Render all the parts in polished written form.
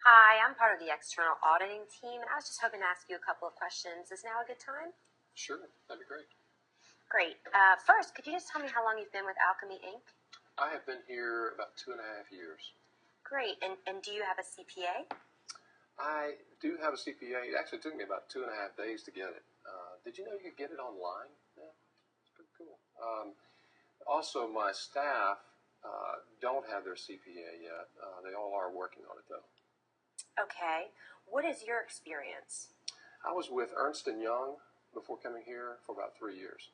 Hi, I'm part of the external auditing team, and I was just hoping to ask you a couple of questions. Is now a good time? Sure, that'd be great. Great. First, could you just tell me how long you've been with Alchemy, Inc.? I have been here about 2.5 years. Great. And do you have a CPA? I do have a CPA. It actually took me about 2.5 days to get it. Did you know you could get it online? Yeah, it's pretty cool. Also, my staff don't have their CPA yet. They all are working on it, though. Okay. What is your experience? I was with Ernst & Young before coming here for about 3 years.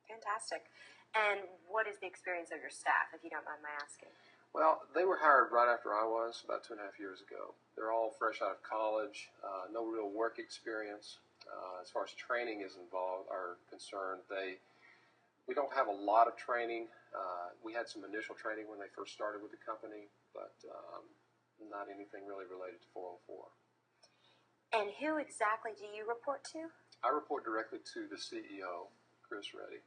Fantastic. And what is the experience of your staff, if you don't mind my asking? Well, they were hired right after I was, about 2.5 years ago. They're all fresh out of college, no real work experience. As far as training is involved or concerned, we don't have a lot of training. We had some initial training when they first started with the company, but not anything really related to 404. And who exactly do you report to? I report directly to the CEO, Chris Reddy.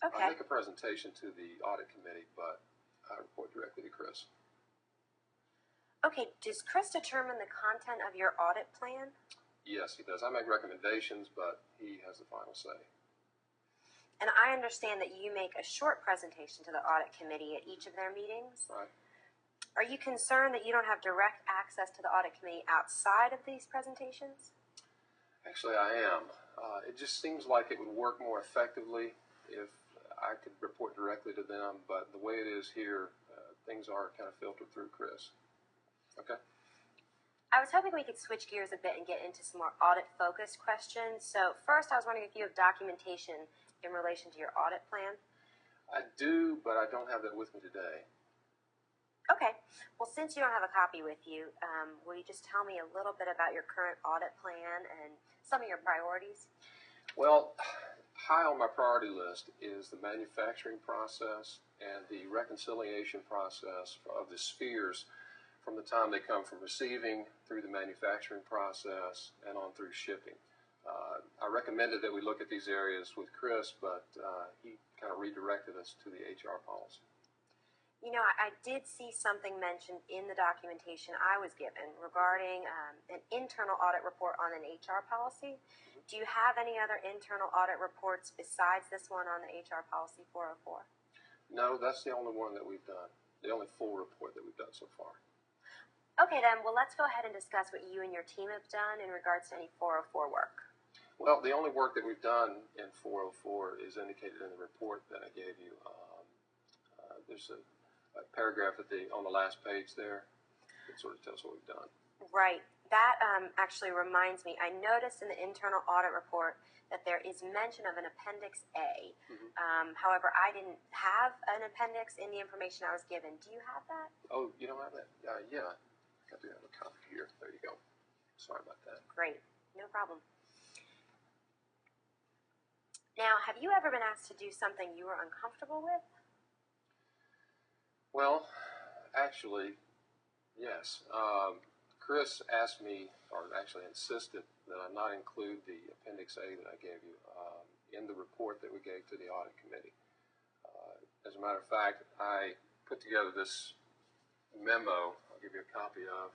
Okay. I make a presentation to the audit committee, but I report directly to Chris. Okay, does Chris determine the content of your audit plan? Yes, he does. I make recommendations, but he has the final say. And I understand that you make a short presentation to the audit committee at each of their meetings. Right. Are you concerned that you don't have direct access to the audit committee outside of these presentations? Actually, I am. It just seems like it would work more effectively if I could report directly to them, but the way it is here, things are kind of filtered through Chris. Okay. I was hoping we could switch gears a bit and get into some more audit-focused questions. So first, I was wondering if you have documentation in relation to your audit plan. I do, but I don't have that with me today. Okay. Well, since you don't have a copy with you, will you just tell me a little bit about your current audit plan and some of your priorities? Well, high on my priority list is the manufacturing process and the reconciliation process of the spheres from the time they come from receiving through the manufacturing process and on through shipping. I recommended that we look at these areas with Chris, but he kind of redirected us to the HR policy. You know, I did see something mentioned in the documentation I was given regarding an internal audit report on an HR policy. Do you have any other internal audit reports besides this one on the HR policy 404? No, that's the only one that we've done, the only full report that we've done so far. Okay, then, well, let's go ahead and discuss what you and your team have done in regards to any 404 work. Well, the only work that we've done in 404 is indicated in the report that I gave you. There's a paragraph on the last page there that sort of tells what we've done. Right. That actually reminds me, I noticed in the internal audit report that there is mention of an Appendix A. However, I didn't have an appendix in the information I was given. Do you have that? Oh, you don't have that? Yeah, I do have a copy here. There you go. Sorry about that. Great. No problem. Now, have you ever been asked to do something you were uncomfortable with? Well, actually, yes. Chris asked me, or actually insisted, that I not include the Appendix A that I gave you in the report that we gave to the audit committee. As a matter of fact, I put together this memo I'll give you a copy of.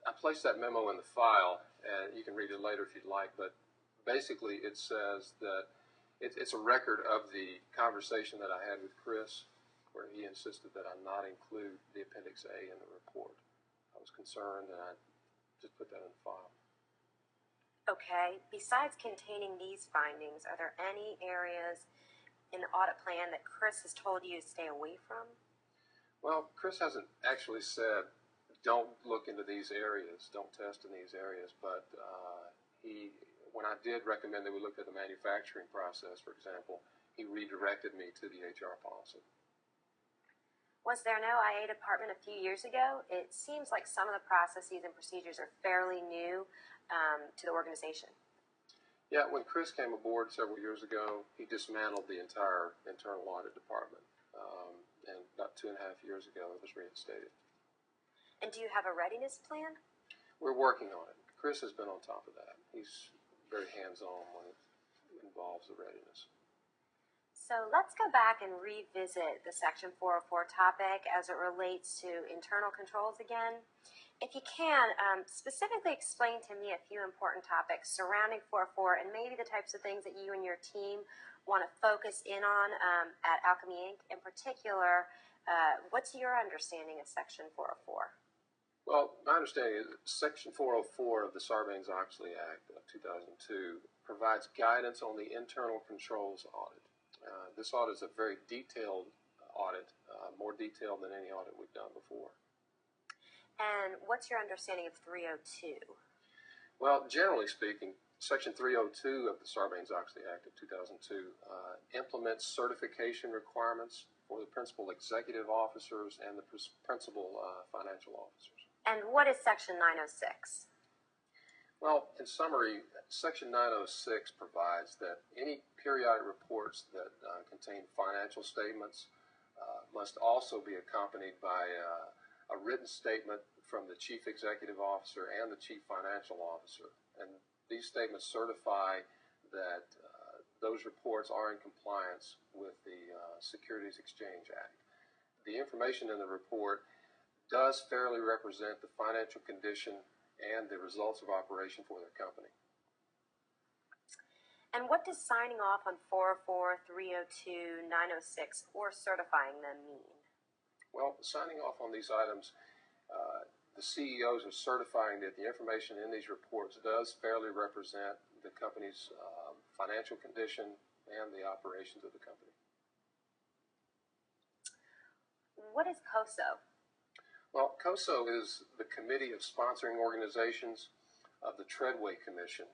I placed that memo in the file, and you can read it later if you'd like, but basically it says that it's a record of the conversation that I had with Chris, where he insisted that I not include the Appendix A in the report. I was concerned, and I just put that in the file. Okay. Besides containing these findings, are there any areas in the audit plan that Chris has told you to stay away from? Well, Chris hasn't actually said, don't look into these areas, don't test in these areas, but when I did recommend that we look at the manufacturing process, for example, he redirected me to the HR policy. Was there no IA department a few years ago? It seems like some of the processes and procedures are fairly new to the organization. Yeah, when Chris came aboard several years ago, he dismantled the entire internal audit department. And about 2.5 years ago, it was reinstated. And do you have a readiness plan? We're working on it. Chris has been on top of that. He's very hands-on when it involves the readiness. So So let's go back and revisit the Section 404 topic as it relates to internal controls again. If you can, specifically explain to me a few important topics surrounding 404 and maybe the types of things that you and your team want to focus in on at Alchemy Inc. In particular, what's your understanding of Section 404? Well, my understanding is Section 404 of the Sarbanes-Oxley Act of 2002 provides guidance on the internal controls audit. This audit is a very detailed audit, more detailed than any audit we've done before. And what's your understanding of 302? Well, generally speaking, Section 302 of the Sarbanes-Oxley Act of 2002 implements certification requirements for the principal executive officers and the principal financial officers. And what is Section 906? Well, in summary, Section 906 provides that any periodic reports that contain financial statements must also be accompanied by a written statement from the Chief Executive Officer and the Chief Financial Officer. And these statements certify that those reports are in compliance with the Securities Exchange Act. The information in the report does fairly represent the financial condition and the results of operation for their company. And what does signing off on 404, 302, 906, or certifying them mean? Well, signing off on these items, the CEOs are certifying that the information in these reports does fairly represent the company's financial condition and the operations of the company. What is COSO? Well, COSO is the Committee of Sponsoring Organizations of the Treadway Commission.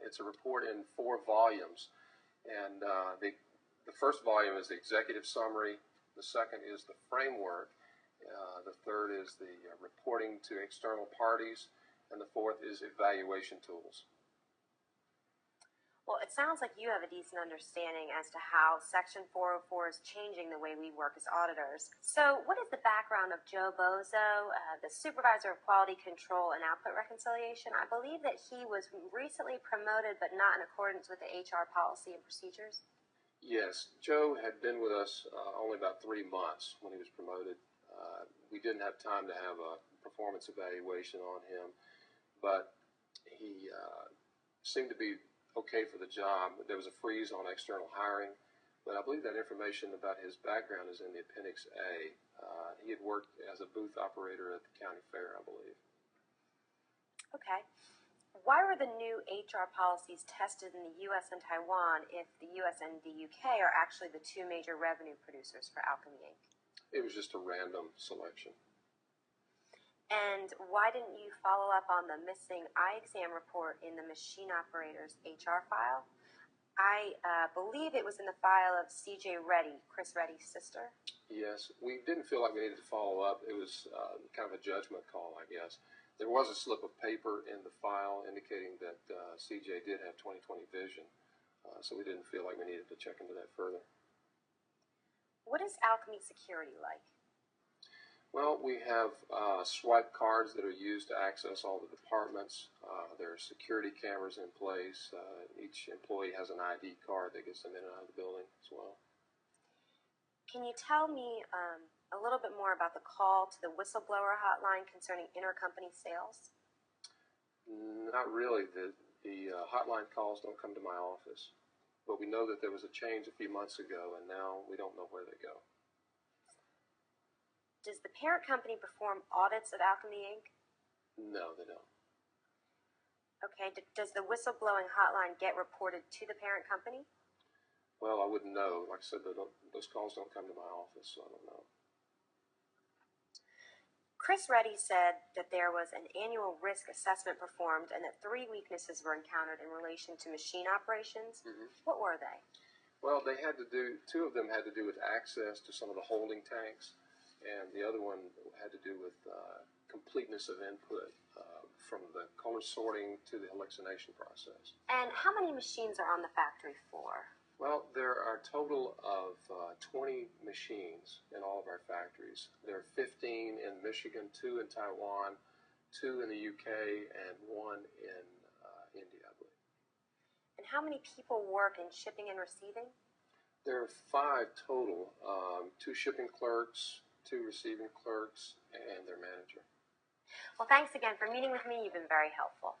It's a report in 4 volumes, and the first volume is the executive summary, the second is the framework, the third is the reporting to external parties, and the fourth is evaluation tools. Well, it sounds like you have a decent understanding as to how Section 404 is changing the way we work as auditors. So what is the background of Joe Bozo, the Supervisor of Quality Control and Output Reconciliation? I believe that he was recently promoted, but not in accordance with the HR policy and procedures. Yes, Joe had been with us only about 3 months when he was promoted. We didn't have time to have a performance evaluation on him, but he seemed to be okay for the job. There was a freeze on external hiring, but I believe that information about his background is in the Appendix A. He had worked as a booth operator at the county fair, I believe. Okay. Why were the new HR policies tested in the U.S. and Taiwan if the U.S. and the U.K. are actually the 2 major revenue producers for Alchemy Inc.? It was just a random selection. And why didn't you follow up on the missing eye exam report in the machine operator's HR file? I believe it was in the file of C.J. Reddy, Chris Reddy's sister. Yes, we didn't feel like we needed to follow up. It was kind of a judgment call, I guess. There was a slip of paper in the file indicating that C.J. did have 20/20 vision, so we didn't feel like we needed to check into that further. What is Alchemy security like? Well, we have swipe cards that are used to access all the departments. There are security cameras in place. Each employee has an ID card that gets them in and out of the building as well. Can you tell me a little bit more about the call to the whistleblower hotline concerning intercompany sales? Not really. The hotline calls don't come to my office. But we know that there was a change a few months ago, and now we don't know where they go. Does the parent company perform audits of Alchemy Inc.? No, they don't. Okay. Does the whistleblowing hotline get reported to the parent company? Well, I wouldn't know. Like I said, those calls don't come to my office, so I don't know. Chris Reddy said that there was an annual risk assessment performed and that 3 weaknesses were encountered in relation to machine operations. Mm-hmm. What were they? Well, 2 of them had to do with access to some of the holding tanks, and the other one had to do with completeness of input from the color sorting to the hallucination process. And how many machines are on the factory floor? Well, there are a total of 20 machines in all of our factories. There are 15 in Michigan, 2 in Taiwan, 2 in the UK, and 1 in India, I believe. And how many people work in shipping and receiving? There are 5 total, 2 shipping clerks, 2 receiving clerks, and their manager. Well, thanks again for meeting with me. You've been very helpful.